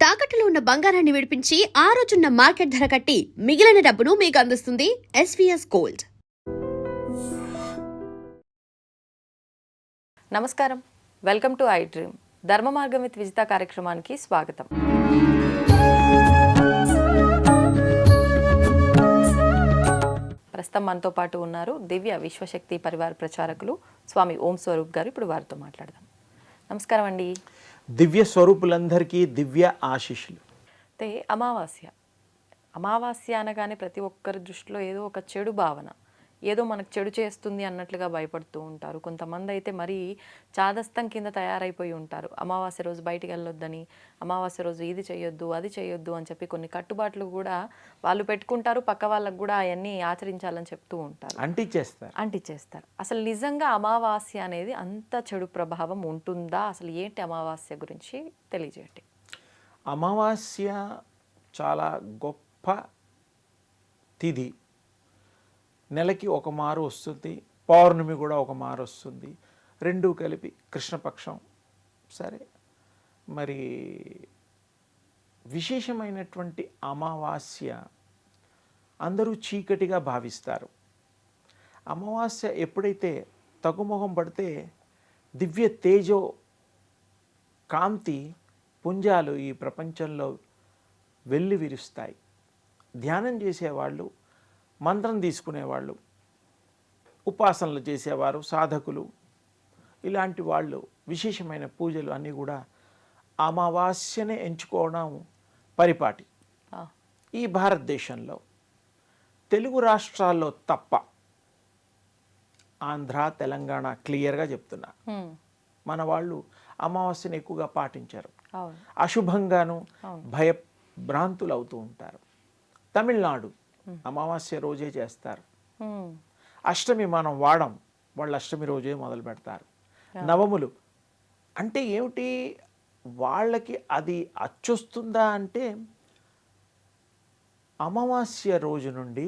తాకట్టులో ఉన్న బంగారాన్ని విడిపించి ఆ రోజున్న మార్కెట్ ధర కట్టి మిగిలిన డబ్బును మీకు అందిస్తుంది ఎస్వీఎస్ గోల్డ్. నమస్కారం, వెల్కమ్ టు ఐ డ్రీమ్. ధర్మ మార్గం విత్ విజిత కార్యక్రమానికి స్వాగతం. ప్రస్తుతం మనతో పాటు ఉన్నారు దివ్య విశ్వశక్తి పరివార ప్రచారకులు స్వామి ఓం స్వరూప్ గారు. ఇప్పుడు వారితో మాట్లాడదాం. నమస్కారం అండి. దివ్య స్వరూపులందరికీ దివ్య ఆశీస్సులు. అయితే అమావాస్య అనగానే ప్రతి ఒక్కరి దృష్టిలో ఏదో ఒక చెడు భావన, ఏదో మనకు చెడు చేస్తుంది అన్నట్లుగా భయపడుతూ ఉంటారు. కొంతమంది అయితే మరీ చాదస్తం కింద తయారైపోయి ఉంటారు. అమావాస్య రోజు బయటికి వెళ్ళొద్దని, అమావాస్య రోజు ఇది చేయొద్దు అది చేయొద్దు అని చెప్పి కొన్ని కట్టుబాట్లు కూడా వాళ్ళు పెట్టుకుంటారు. పక్క వాళ్ళకు కూడా అవన్నీ ఆచరించాలని చెప్తూ ఉంటారు, అంటించేస్తారు. అసలు నిజంగా అమావాస్య అనేది అంత చెడు ప్రభావం ఉంటుందా? అసలు ఏంటి అమావాస్య గురించి తెలియజేయండి. అమావాస్య చాలా గొప్ప తిథి. నెలకి ఒక మారు వస్తుంది, పౌర్ణమి కూడా ఒక మారు వస్తుంది, రెండూ కలిపి కృష్ణపక్షం. సరే, మరి విశేషమైనటువంటి అమావాస్య అందరూ చీకటిగా భావిస్తారు. అమావాస్య ఎప్పుడైతే తగ్గుముఖం పడితే దివ్య తేజో కాంతి పుంజాలు ఈ ప్రపంచంలో వెళ్ళి విరుస్తాయి. ధ్యానం చేసేవాళ్ళు, మంత్రం తీసుకునేవాళ్ళు, ఉపాసనలు చేసేవారు, సాధకులు, ఇలాంటి వాళ్ళు విశేషమైన పూజలు అన్నీ కూడా అమావాస్యనే ఎంచుకోవడం పరిపాటి. ఈ భారతదేశంలో తెలుగు రాష్ట్రాల్లో తప్ప, ఆంధ్ర తెలంగాణ క్లియర్గా చెప్తున్నా, మన వాళ్ళు అమావాస్యను ఎక్కువగా పాటించారు. అశుభంగాను భయభ్రాంతులు అవుతూ ఉంటారు. తమిళనాడు అమావాస్య రోజే చేస్తారు. అష్టమి మనం వాడం, వాళ్ళు అష్టమి రోజే మొదలు పెడతారు. నవములు అంటే ఏమిటి, వాళ్ళకి అది అచ్చొస్తుందా అంటే అమావాస్య రోజు నుండి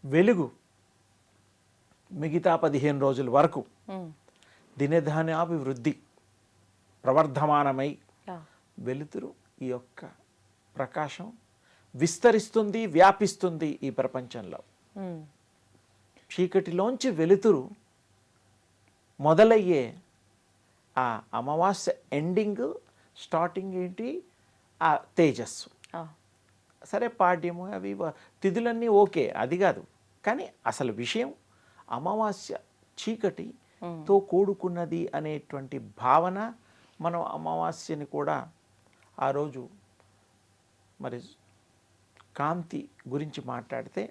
వెలుగు మిగతా 15 రోజుల వరకు దినధాన్యాభివృద్ధి ప్రవర్ధమానమై వెలుతురు ఈ యొక్క ప్రకాశం విస్తరిస్తుంది, వ్యాపిస్తుంది ఈ ప్రపంచంలో. చీకటిలోంచి వెలుతురు మొదలయ్యే ఆ అమావాస్య ఎండింగ్, స్టార్టింగ్ ఏంటి, ఆ తేజస్సు. సరే, పాడ్యము అవి తిథులన్నీ ఓకే, అది కాదు. కానీ అసలు విషయం అమావాస్య చీకటితో కూడుకున్నది అనేటువంటి భావన. మనం అమావాస్యని కూడా ఆ రోజు మరి కాంతి గురించి మాట్లాడితే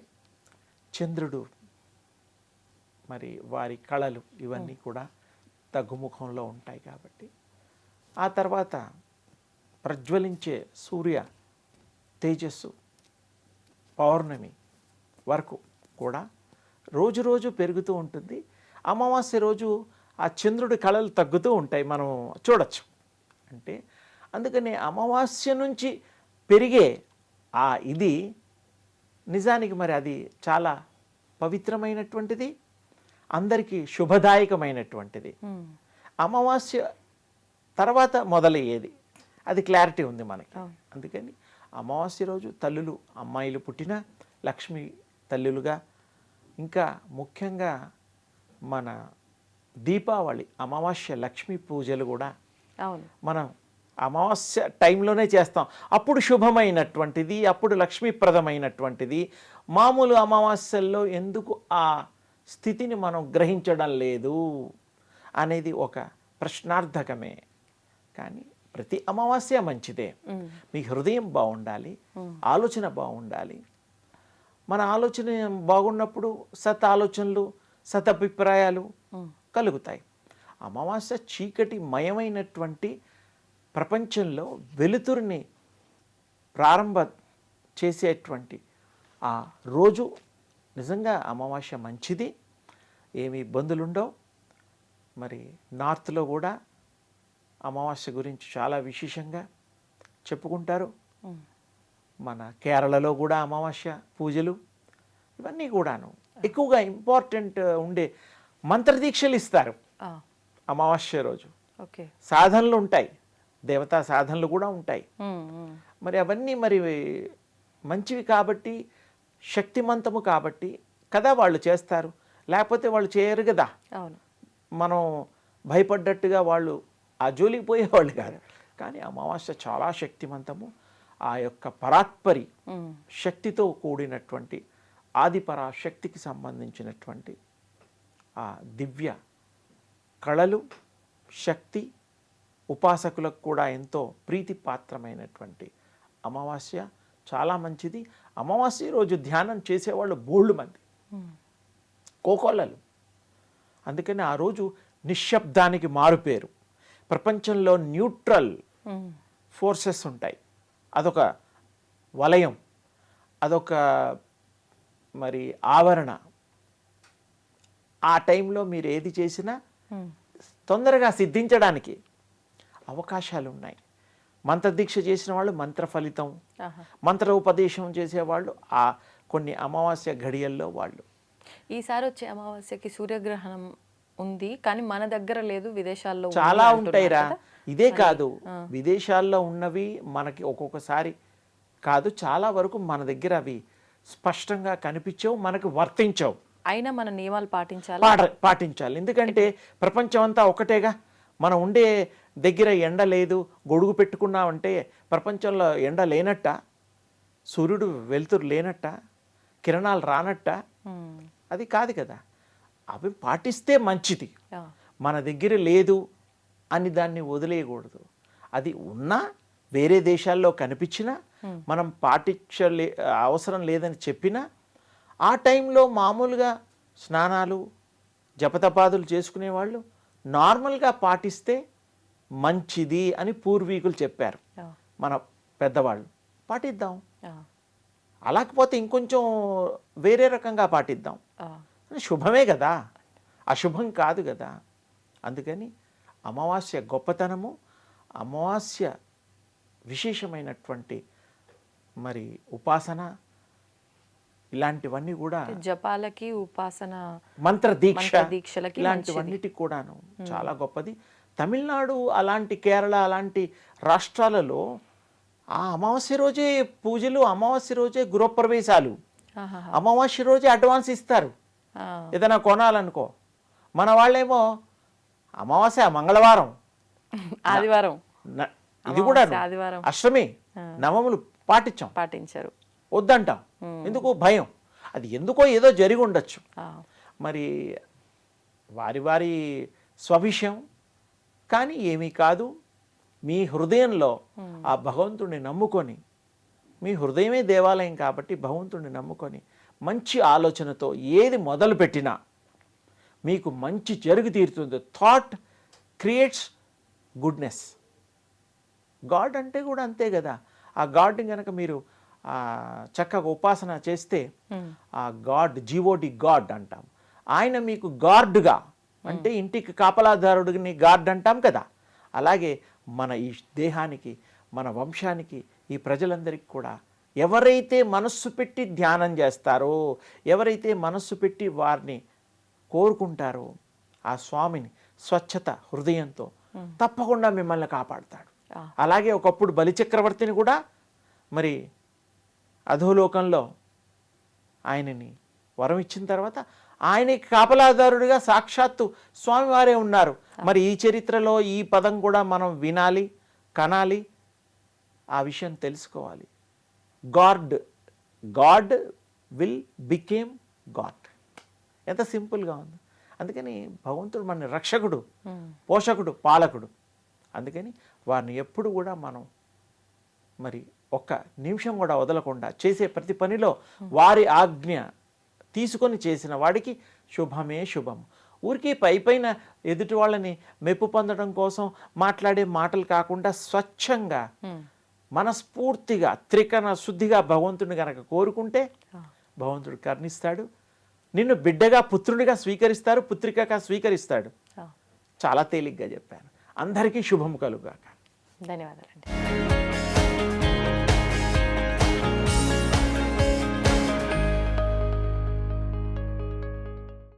చంద్రుడు మరి వారి కళలు ఇవన్నీ కూడా తగ్గుముఖంలో ఉంటాయి కాబట్టి, ఆ తర్వాత ప్రజ్వలించే సూర్య తేజస్సు పౌర్ణమి వరకు కూడా రోజు రోజు పెరుగుతూ ఉంటుంది. అమావాస్య రోజు ఆ చంద్రుడి కళలు తగ్గుతూ ఉంటాయి, మనం చూడొచ్చు. అంటే అందుకని అమావాస్య నుంచి పెరిగే ఆ ఇది నిజానికి మరి అది చాలా పవిత్రమైనటువంటిది, అందరికీ శుభదాయకమైనటువంటిది. అమావాస్య తర్వాత మొదలయ్యేది, అది క్లారిటీ ఉంది మనకి. అందుకని అమావాస్య రోజు తల్లులు, అమ్మాయిలు పుట్టిన లక్ష్మీ తల్లులుగా, ఇంకా ముఖ్యంగా మన దీపావళి అమావాస్య లక్ష్మీ పూజలు కూడా మనం అమావాస్య టైంలోనే చేస్తాం. అప్పుడు శుభమైనటువంటిది, అప్పుడు లక్ష్మీప్రదమైనటువంటిది. మామూలు అమావాస్యల్లో ఎందుకు ఆ స్థితిని మనం గ్రహించడం లేదు అనేది ఒక ప్రశ్నార్థకమే. కానీ ప్రతి అమావాస్య మంచిదే. మీ హృదయం బాగుండాలి, ఆలోచన బాగుండాలి. మన ఆలోచన బాగున్నప్పుడు సత్ ఆలోచనలు, సతభిప్రాయాలు కలుగుతాయి. అమావాస్య చీకటి మయమైనటువంటి ప్రపంచంలో వెలుతురిని ప్రారంభ చేసేటువంటి ఆ రోజు నిజంగా అమావాస్య మంచిది, ఏమి ఇబ్బందులు ఉండవు. మరి నార్త్లో కూడా అమావాస్య గురించి చాలా విశేషంగా చెప్పుకుంటారు. మన కేరళలో కూడా అమావాస్య పూజలు ఇవన్నీ కూడాను ఎక్కువగా ఇంపార్టెంట్ ఉండే మంత్రదీక్షలు ఇస్తారు అమావాస్య రోజు. సాధనలు ఉంటాయి, దేవతా సాధనలు కూడా ఉంటాయి. మరి అవన్నీ మరి మంచివి కాబట్టి, శక్తిమంతము కాబట్టి కదా వాళ్ళు చేస్తారు, లేకపోతే వాళ్ళు చేయరు కదా. అవును. మనం భయపడ్డట్టుగా వాళ్ళు ఆ జోలికి పోయేవాళ్ళు కాదు. కానీ అమావాస్య చాలా శక్తివంతము. ఆ యొక్క పరాత్పరి శక్తితో కూడినటువంటి ఆదిపరాశక్తికి సంబంధించినటువంటి ఆ దివ్య కళలు, శక్తి ఉపాసకులకు కూడా ఎంతో ప్రీతిపాత్రమైనటువంటి అమావాస్య చాలా మంచిది. అమావాస్య రోజు ధ్యానం చేసేవాళ్ళు బోల్డు మంది, కోకొల్లలు. అందుకని ఆ రోజు నిశ్శబ్దానికి మారుపేరు. ప్రపంచంలో న్యూట్రల్ ఫోర్సెస్ ఉంటాయి, అదొక వలయం, అదొక మరి ఆవరణ. ఆ టైంలో మీరు ఏది చేసినా తొందరగా సిద్ధించడానికి అవకాశాలు ఉన్నాయి. మంత్రదీక్ష చేసిన వాళ్ళు మంత్ర ఫలితం, మంత్రోపదేశం చేసేవాళ్ళు ఆ కొన్ని అమావాస్య ఘడియల్లో వాళ్ళు. ఈసారి వచ్చే అమావాస్యకి సూర్యగ్రహణం ఉంది, కానీ మన దగ్గర లేదు, విదేశాల్లో చాలా ఉంటాయిరా. ఇదే కాదు, విదేశాల్లో ఉన్నవి మనకి ఒక్కొక్కసారి కాదు, చాలా వరకు మన దగ్గర అవి స్పష్టంగా కనిపించవు, మనకు వర్తించవు. అయినా మన నియమాలు పాటించాలి. ఎందుకంటే ప్రపంచం అంతా ఒకటేగా. మనం ఉండే దగ్గర ఎండ లేదు, గొడుగు పెట్టుకున్నామంటే ప్రపంచంలో ఎండ లేనట్ట, సూర్యుడు వెలుతురు లేనట్ట, కిరణాలు రానట్ట, అది కాదు కదా. అవి పాటిస్తే మంచిది. మన దగ్గర లేదు అని దాన్ని వదిలేయకూడదు. అది ఉన్నా వేరే దేశాల్లో కనిపించినా మనం అవసరం లేదని చెప్పినా ఆ టైంలో మామూలుగా స్నానాలు జపతపాదులు చేసుకునేవాళ్ళు నార్మల్గా పాటిస్తే మంచిది అని పూర్వీకులు చెప్పారు, మన పెద్దవాళ్ళు. పాటిద్దాం. అలాకపోతే ఇంకొంచెం వేరే రకంగా పాటిద్దాం. శుభమే కదా, అశుభం కాదు కదా. అందుకని అమావాస్య గొప్పతనము, అమావాస్య విశేషమైనటువంటి మరి ఉపాసన, ఇలాంటివన్నీ కూడా జపాలకి, ఉపాసన, మంత్ర దీక్షలకి, ఇలాంటివన్నిటికి కూడాను చాలా గొప్పది. తమిళనాడు అలాంటి, కేరళ అలాంటి రాష్ట్రాలలో ఆ అమావాస్య రోజే పూజలు, అమావాస్య రోజే గృహప్రవేశాలు, అమావాస్య రోజే అడ్వాన్స్ ఇస్తారు ఏదైనా కొనాలనుకో. మన వాళ్ళేమో అమావాస్య మంగళవారం, ఆదివారం, ఇది కూడా ఆదివారం, అష్టమి, నవములు పాటించారు, వద్దంటాం. ఎందుకు? భయం. అది ఎందుకో ఏదో జరిగి ఉండొచ్చు. మరి వారి వారి స్వవిషయం. కానీ ఏమీ కాదు, మీ హృదయంలో ఆ భగవంతుడిని నమ్ముకొని, మీ హృదయమే దేవాలయం కాబట్టి భగవంతుడిని నమ్ముకొని మంచి ఆలోచనతో ఏది మొదలుపెట్టినా మీకు మంచి జరిగి తీరుతుంది. Thought creates goodness. గాడ్ అంటే కూడా అంతే కదా. ఆ గాడ్ని కనుక మీరు చక్కగా ఉపాసన చేస్తే ఆ గాడ్, జీఓడి గాడ్ అంటాం, ఆయన మీకు గార్డుగా, అంటే ఇంటికి కాపలాదారుడిని గార్డ్ అంటాం కదా. అలాగే మన ఈ దేహానికి, మన వంశానికి, ఈ ప్రజలందరికీ కూడా ఎవరైతే మనస్సు పెట్టి ధ్యానం చేస్తారో, ఎవరైతే మనస్సు పెట్టి వారిని కోరుకుంటారో, ఆ స్వామిని స్వచ్ఛత హృదయంతో తప్పకుండా మిమ్మల్ని కాపాడుతాడు. అలాగే ఒకప్పుడు బలిచక్రవర్తిని కూడా మరి అధోలోకంలో ఆయనని వరం ఇచ్చిన తర్వాత ఆయనకి కాపలాదారుడిగా సాక్షాత్తు స్వామివారే ఉన్నారు. మరి ఈ చరిత్రలో ఈ పదం కూడా మనం వినాలి, కనాలి, ఆ విషయం తెలుసుకోవాలి. God will became God. ఎంత సింపుల్గా ఉంది. అందుకని భగవంతుడు మన రక్షకుడు, పోషకుడు, పాలకుడు. అందుకని వారిని ఎప్పుడు కూడా మనం మరి ఒక్క నిమిషం కూడా వదలకుండా చేసే ప్రతి పనిలో వారి ఆజ్ఞ తీసుకొని చేసిన వాడికి శుభమే శుభం. ఊరికి పైపైన ఎదుటి వాళ్ళని మెప్పు పొందడం కోసం మాట్లాడే మాటలు కాకుండా స్వచ్ఛంగా, మనస్ఫూర్తిగా, త్రికరణ శుద్ధిగా భగవంతుడిని కనుక కోరుకుంటే భగవంతుడు కరుణిస్తాడు. నిన్ను బిడ్డగా, పుత్రుడిగా స్వీకరిస్తారు, పుత్రికగా స్వీకరిస్తాడు. చాలా తేలిగ్గా చెప్పాను. అందరికీ శుభం కలుగాక. ధన్యవాదాలండి.